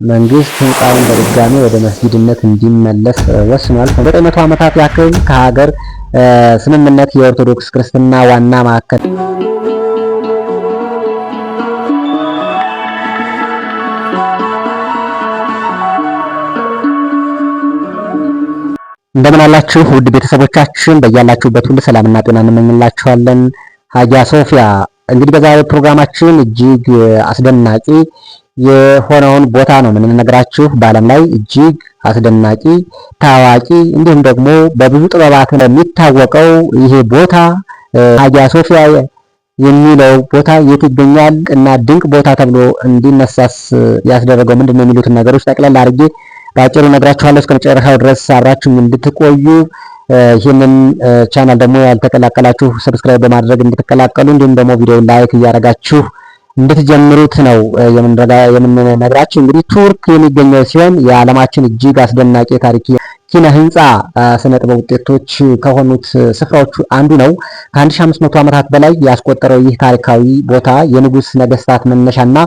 መንግስት ህንፃውን በድጋሚ ወደ መስጊድነት እንዲመለስ ወስኗል። ከ900 ዓመታት ያክል ከሀገር ስምምነት የኦርቶዶክስ ክርስትና ዋና ማዕከል እንደምን አላችሁ ውድ ቤተሰቦቻችን፣ በያላችሁበት ሁሉ ሰላምና ጤና እንመኝላችኋለን። ሀጂያ ሶፊያ እንግዲህ በዛሬው ፕሮግራማችን እጅግ አስደናቂ የሆነውን ቦታ ነው የምንነግራችሁ። በዓለም ላይ እጅግ አስደናቂ ታዋቂ እንዲሁም ደግሞ በብዙ ጥበባት የሚታወቀው ይሄ ቦታ ሀጂያ ሶፊያ የሚለው ቦታ የት ይገኛል እና ድንቅ ቦታ ተብሎ እንዲነሳስ ያስደረገው ምንድነው የሚሉትን ነገሮች ጠቅላላ አድርጌ ባጭሩ ነግራችኋለሁ። እስከ መጨረሻው ድረስ አብራችሁ እንድትቆዩ ይህንን ቻናል ደግሞ ያልተቀላቀላችሁ ሰብስክራይብ በማድረግ እንድትቀላቀሉ እንዲሁም ደግሞ ቪዲዮ ላይክ እያደረጋችሁ እንድትጀምሩት ነው የምንነግራችሁ። እንግዲህ ቱርክ የሚገኘው ሲሆን የዓለማችን እጅግ አስደናቂ ታሪክ ኪነ ህንፃ ስነ ጥበብ ውጤቶች ከሆኑት ስፍራዎቹ አንዱ ነው። ከ1500 ዓመታት በላይ ያስቆጠረው ይህ ታሪካዊ ቦታ የንጉስ ነገስታት መነሻና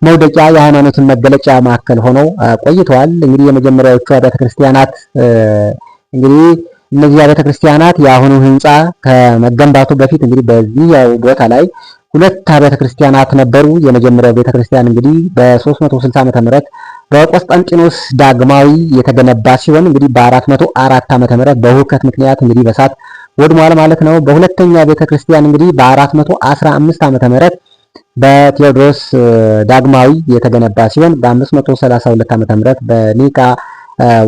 መውደቂያ የሃይማኖትን መገለጫ ማዕከል ሆነው ቆይተዋል። እንግዲህ የመጀመሪያዎቹ አብያተ ክርስቲያናት እንግዲህ እነዚህ አብያተ ክርስቲያናት የአሁኑ ህንፃ ከመገንባቱ በፊት እንግዲህ በዚህ ቦታ ላይ ሁለት አብያተ ክርስቲያናት ነበሩ። የመጀመሪያው ቤተ ክርስቲያን እንግዲህ በ360 ዓመተ ምህረት በቆስጠንጢኖስ ዳግማዊ የተገነባ ሲሆን እንግዲህ በ404 ዓመተ ምህረት በሁከት ምክንያት እንግዲህ በሳት ወድሟል ማለት ነው። በሁለተኛው ቤተ ክርስቲያን እንግዲህ በ415 ዓመተ ምህረት በቴዎድሮስ ዳግማዊ የተገነባ ሲሆን በ532 ዓመተ ምህረት በኒቃ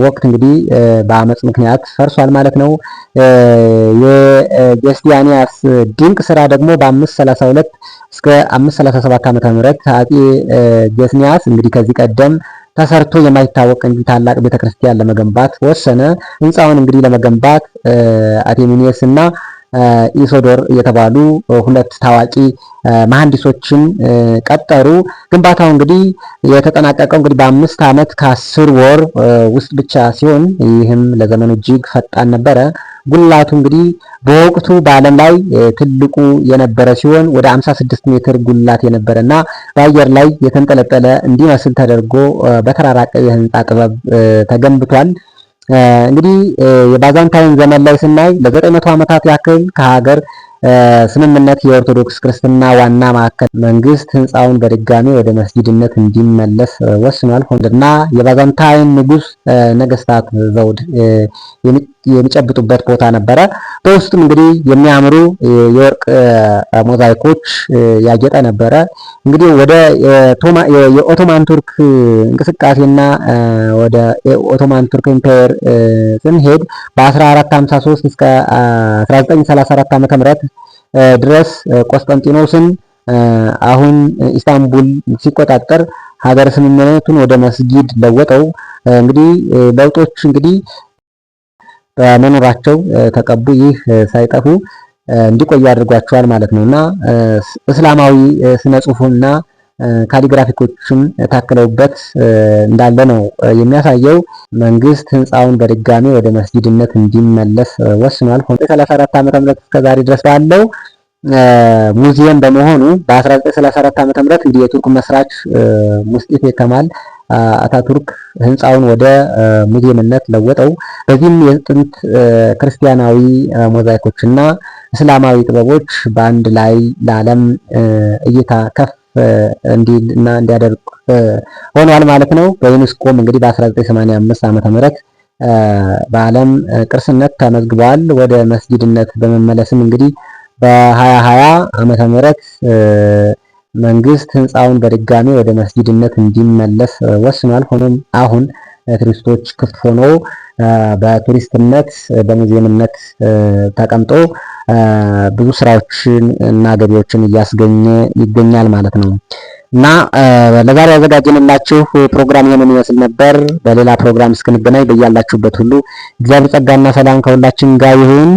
ወቅት እንግዲህ በአመጽ ምክንያት ፈርሷል ማለት ነው። የጀስቲያኒያስ ድንቅ ስራ ደግሞ በ532 እስከ 537 ዓመተ ምህረት አጤ ጀስቲያኒያስ እንግዲህ ከዚህ ቀደም ተሰርቶ የማይታወቅ እንጂ ታላቅ ቤተክርስቲያን ለመገንባት ወሰነ። ህንፃውን እንግዲህ ለመገንባት አቴሚኒየስ እና ኢሶዶር የተባሉ ሁለት ታዋቂ መሐንዲሶችን ቀጠሩ። ግንባታው እንግዲህ የተጠናቀቀው እንግዲህ በ5 ዓመት ከ10 ወር ውስጥ ብቻ ሲሆን ይህም ለዘመኑ እጅግ ፈጣን ነበረ። ጉልላቱ እንግዲህ በወቅቱ በዓለም ላይ ትልቁ የነበረ ሲሆን ወደ 56 ሜትር ጉልላት የነበረና በአየር ላይ የተንጠለጠለ እንዲመስል ተደርጎ በተራራቀ የህንፃ ጥበብ ተገንብቷል። እንግዲህ የባዛንታይን ዘመን ላይ ስናይ ለ900 ዓመታት ያክል ከሀገር ስምምነት የኦርቶዶክስ ክርስትና ዋና ማዕከል መንግስት ህንፃውን በድጋሚ ወደ መስጊድነት እንዲመለስ ወስኗል። ሆንደና የባዛንታይን ንጉስ ነገስታት ዘውድ የሚጨብጡበት ቦታ ነበረ። በውስጡም እንግዲህ የሚያምሩ የወርቅ ሞዛይኮች ያጌጠ ነበረ። እንግዲህ ወደ የኦቶማን ቱርክ እንቅስቃሴና ወደ ኦቶማን ቱርክ ኢምፓየር ስንሄድ በ1453 እስከ 1934 ዓመተ ምህረት ድረስ ቆስጠንጢኖስን አሁን ኢስታንቡል ሲቆጣጠር ሀገረ ስምምነቱን ወደ መስጊድ ለወጠው። እንግዲህ ለውጦች እንግዲህ በመኖራቸው ተቀቡ። ይህ ሳይጠፉ እንዲቆዩ አድርጓቸዋል ማለት ነውና እስላማዊ ስነ ጽሁፍና ካሊግራፊኮችም ታክለውበት እንዳለ ነው የሚያሳየው። መንግስት ህንፃውን በድጋሚ ወደ መስጊድነት እንዲመለስ ወስኗል። 34 ዓመተ ምህረት እስከዛሬ ድረስ ባለው ሙዚየም በመሆኑ በ1934 ዓመተ ምህረት እንግዲህ የቱርክ መስራች ሙስጢፌ ከማል አታቱርክ ህንፃውን ወደ ሙዚየምነት ለወጠው። በዚህም የጥንት ክርስቲያናዊ ሞዛይኮችና እስላማዊ ጥበቦች በአንድ ላይ ለዓለም እይታ ከፍ እንዲል እና እንዲያደርግ ሆኗል ማለት ነው። በዩኔስኮም እንግዲህ በ1985 ዓመተ ምህረት በዓለም ቅርስነት ተመዝግቧል። ወደ መስጊድነት በመመለስም እንግዲህ በ2020 ዓመተ ምህረት መንግስት ህንፃውን በድጋሚ ወደ መስጊድነት እንዲመለስ ወስኗል። ሆኖም አሁን ቱሪስቶች ክፍት ሆኖ በቱሪስትነት በሙዚየምነት ተቀምጦ ብዙ ስራዎችን እና ገቢዎችን እያስገኘ ይገኛል ማለት ነው። እና ለዛሬ ያዘጋጀንላችሁ ፕሮግራም ይሄንን ይመስል ነበር። በሌላ ፕሮግራም እስክንገናኝ በያላችሁበት ሁሉ እግዚአብሔር ጸጋና ሰላም ከሁላችን ጋር ይሁን።